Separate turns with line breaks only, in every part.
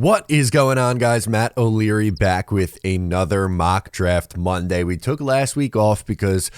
What is going on, guys? Matt O'Leary back with another Mock Draft Monday. We took last week off because,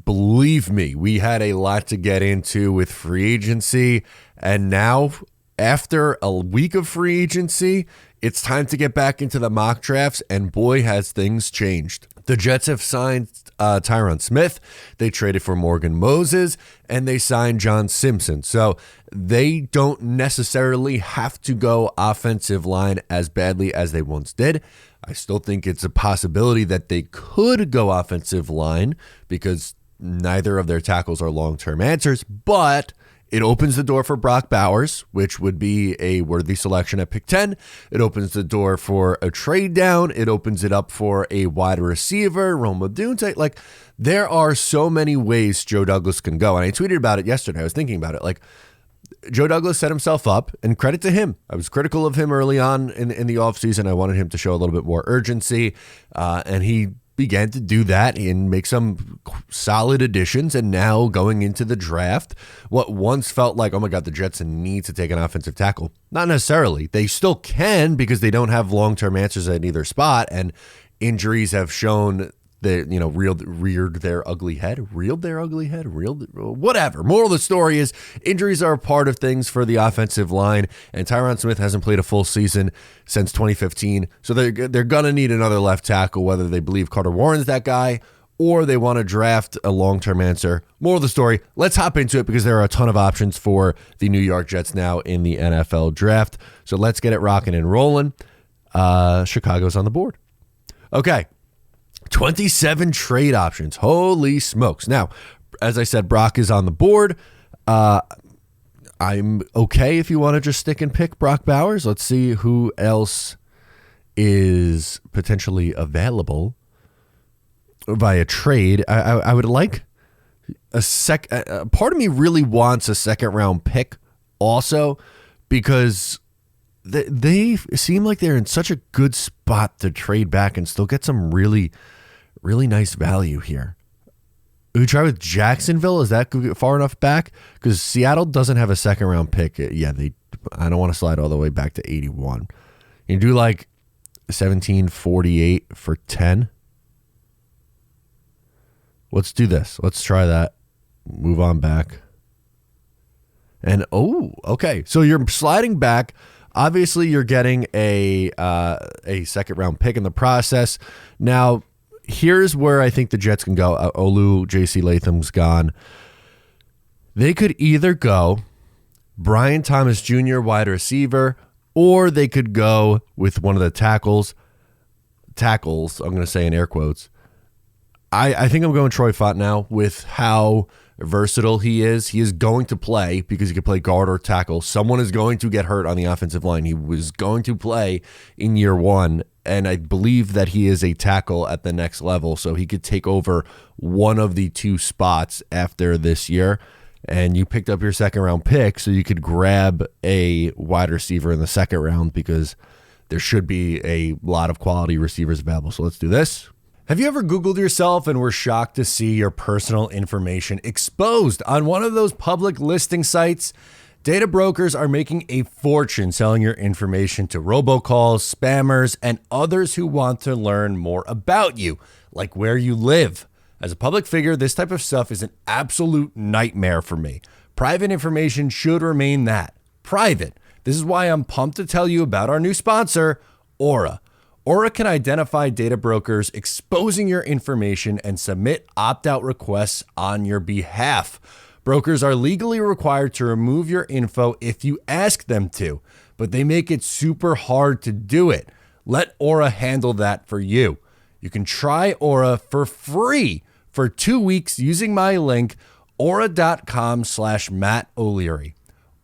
believe me, we had a lot to get into with free agency. And now, after a week of free agency, it's time to get back into the mock drafts. And boy, has things changed. The Jets have signed Tyron Smith. They traded for Morgan Moses, and they signed John Simpson. So they don't necessarily have to go offensive line as badly as they once did. I still think it's a possibility that they could go offensive line because neither of their tackles are long-term answers, but it opens the door for Brock Bowers, which would be a worthy selection at pick 10. It opens the door for a trade down. It opens it up for a wide receiver, Roma Dunte. Like, there are so many ways Joe Douglas can go. And I tweeted about it yesterday. I was thinking about it. Like, Joe Douglas set himself up, and credit to him. I was critical of him early on in the offseason. I wanted him to show a little bit more urgency, and he began to do that and make some solid additions. And now going into the draft, what once felt like, oh my God, the Jets need to take an offensive tackle. Not necessarily. They still can because they don't have long-term answers at either spot. And injuries have shown that, reared their ugly head, whatever. Moral of the story is injuries are a part of things for the offensive line, and Tyron Smith hasn't played a full season since 2015. So they're going to need another left tackle, whether they believe Carter Warren's that guy or they want to draft a long-term answer. Moral of the story, let's hop into it because there are a ton of options for the New York Jets now in the NFL draft. So let's get it rocking and rolling. Chicago's on the board. Okay. 27 trade options. Holy smokes. Now, as I said, Brock is on the board. I'm okay if you want to just stick and pick Brock Bowers. Let's see who else is potentially available via trade. I would like part of me really wants a second round pick also because they seem like they're in such a good spot to trade back and still get some really nice value here. We try with Jacksonville. Is that far enough back? Because Seattle doesn't have a second round pick. Yeah, I don't want to slide all the way back to 81. You do like 1748 for 10. Let's do this. Let's try that. Move on back. And okay. So you're sliding back. Obviously, you're getting a second round pick in the process. Now, here's where I think the Jets can go. J.C. Latham's gone. They could either go Brian Thomas Jr., wide receiver, or they could go with one of the tackles, I'm going to say in air quotes. I think I'm going Troy Fontenot with how versatile he is. He is going to play because he can play guard or tackle. Someone is going to get hurt on the offensive line. He was going to play in year one, and I believe that he is a tackle at the next level, so he could take over one of the two spots after this year. And you picked up your second round pick, so you could grab a wide receiver in the second round because there should be a lot of quality receivers available. So let's do this. Have you ever Googled yourself and were shocked to see your personal information exposed on one of those public listing sites? Data brokers are making a fortune selling your information to robocalls, spammers, and others who want to learn more about you, like where you live. As a public figure, this type of stuff is an absolute nightmare for me. Private information should remain that, private. This is why I'm pumped to tell you about our new sponsor, Aura. Aura can identify data brokers exposing your information and submit opt-out requests on your behalf. Brokers are legally required to remove your info if you ask them to, but they make it super hard to do it. Let Aura handle that for you. You can try Aura for free for 2 weeks using my link, aura.com/Matt O'Leary.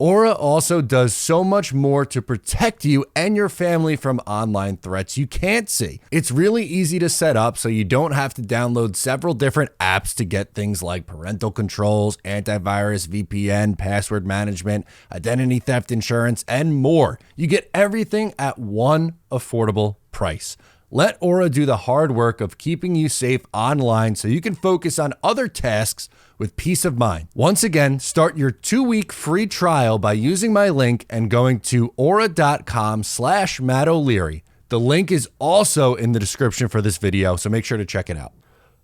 Aura also does so much more to protect you and your family from online threats you can't see. It's really easy to set up so you don't have to download several different apps to get things like parental controls, antivirus, VPN, password management, identity theft insurance, and more. You get everything at one affordable price. Let Aura do the hard work of keeping you safe online so you can focus on other tasks with peace of mind. Once again, start your 2-week free trial by using my link and going to aura.com/Matt O'Leary. The link is also in the description for this video, so make sure to check it out.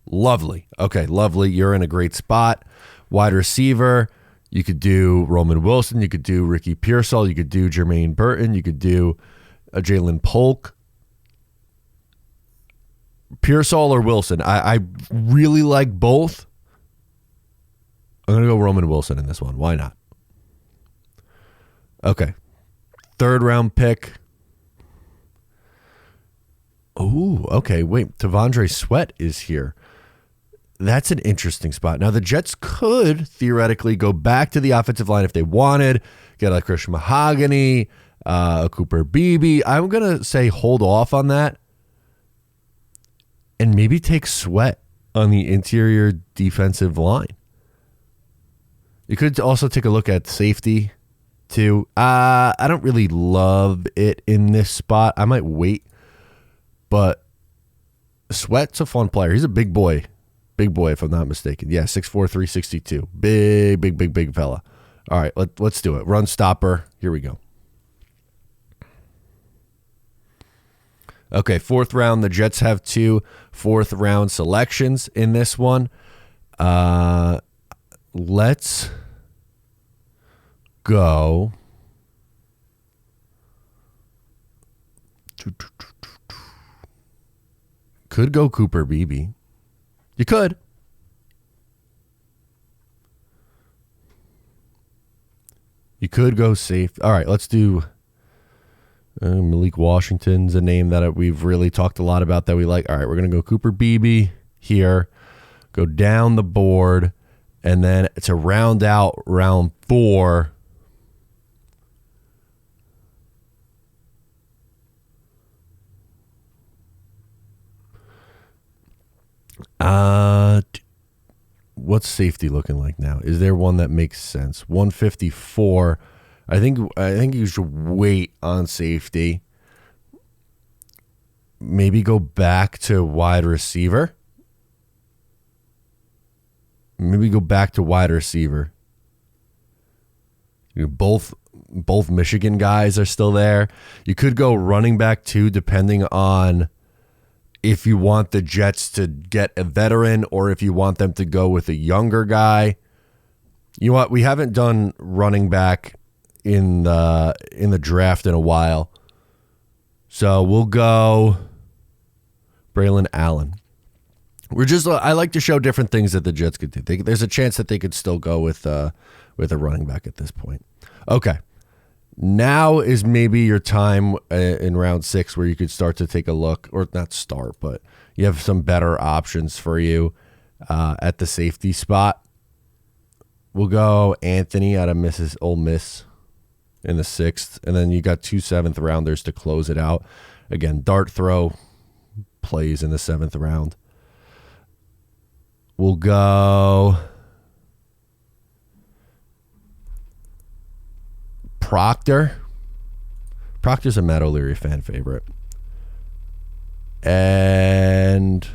Lovely. Okay, lovely. You're in a great spot. Wide receiver. You could do Roman Wilson. You could do Ricky Pearsall. You could do Jermaine Burton. You could do Jalen Polk. Pearsall or Wilson. I really like both. I'm going to go Roman Wilson in this one. Why not? Okay. 3rd round pick. Oh, okay. Wait. T'Vondre Sweat is here. That's an interesting spot. Now, the Jets could theoretically go back to the offensive line if they wanted, get a Christian Mahogany, a Cooper Beebe. I'm going to say hold off on that and maybe take Sweat on the interior defensive line. You could also take a look at safety, too. I don't really love it in this spot. I might wait, but Sweat's a fun player. He's a big boy. Big boy, if I'm not mistaken. Yeah, 6'4", 362. Big fella. All right, let's do it. Run stopper. Here we go. Okay, 4th round. The Jets have 2 4th-round selections in this one. Let's go. Could go Cooper Beebe. You could. You could go safe. All right, let's do Malik Washington's a name that we've really talked a lot about that we like. All right, we're going to go Cooper Beebe here. Go down the board. And then to round out round 4, what's safety looking like now? Is there one that makes sense? 154. I think you should wait on safety. Maybe go back to wide receiver. Both Michigan guys are still there. You could go running back too, depending on if you want the Jets to get a veteran or if you want them to go with a younger guy. You know what? We haven't done running back in the draft in a while. So we'll go Braylon Allen. I like to show different things that the Jets could do. There's a chance that they could still go with a running back at this point. Okay. Now is maybe your time in round 6 where you could start to take a look, or not start, but you have some better options for you at the safety spot. We'll go Anthony out of Ole Miss in the 6th, and then you got 2 7th rounders to close it out. Again, dart throw plays in the 7th round. We'll go Proctor. Proctor's a Matt O'Leary fan favorite. And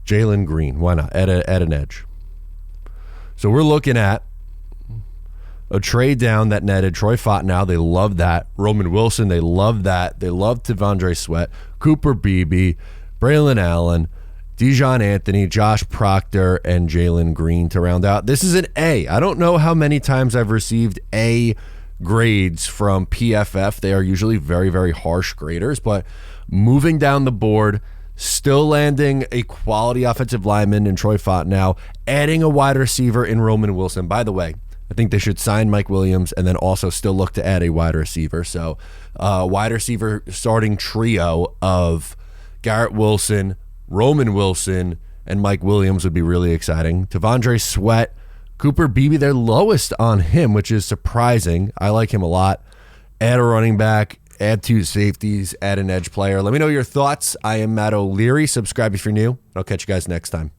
Jalen Green. Why not? At an edge. So we're looking at a trade down that netted Troy Fontenot. They love that. Roman Wilson, they love that. They love T'Vondre Sweat, Cooper Beebe, Braylon Allen, Dijon Anthony, Josh Proctor, and Jalen Green to round out. This is an A. I don't know how many times I've received A grades from PFF. They are usually very, very harsh graders, but moving down the board, still landing a quality offensive lineman in Troy Fontenot, adding a wide receiver in Roman Wilson. By the way, I think they should sign Mike Williams and then also still look to add a wide receiver. So wide receiver starting trio of Garrett Wilson, Roman Wilson, and Mike Williams would be really exciting. T'Vondre Sweat, Cooper Beebe, they're lowest on him, which is surprising. I like him a lot. Add a running back, add 2 safeties, add an edge player. Let me know your thoughts. I am Matt O'Leary. Subscribe if you're new. I'll catch you guys next time.